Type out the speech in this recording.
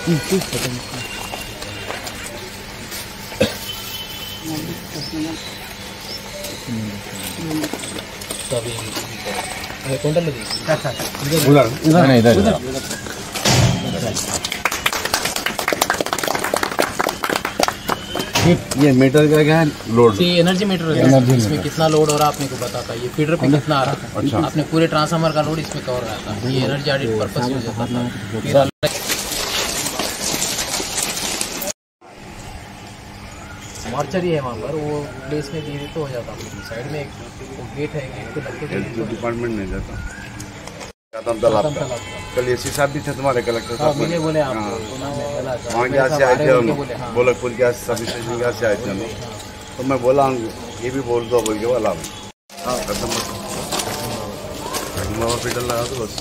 ये मीटर का क्या है लोड? ये एनर्जी मीटर है, इसमें कितना लोड हो रहा है आपने को बताता है। ये फीडर पे कितना आ रहा है। अच्छा। आपने पूरे ट्रांसफार्मर का लोड इसमें कवर रहता है। ये एनर्जी ऑडिट पर्पस यूज होता था। मॉर्चरी है वहाँ पर, वो प्लेस में दे तो हो जाता। साइड में एक गेट है, गेट पे लगते डिपार्टमेंट नहीं जाता। कल एसी साहब भी थे तुम्हारे कलेक्टर साहब, मुझे बोले आप वहाँ के से आए थे, गोलकपुर के सब स्टेशन के से आए थे हम। तो मैं बोला ये भी बोल दो बोल के बोला हॉस्पिटल लगा दो बस।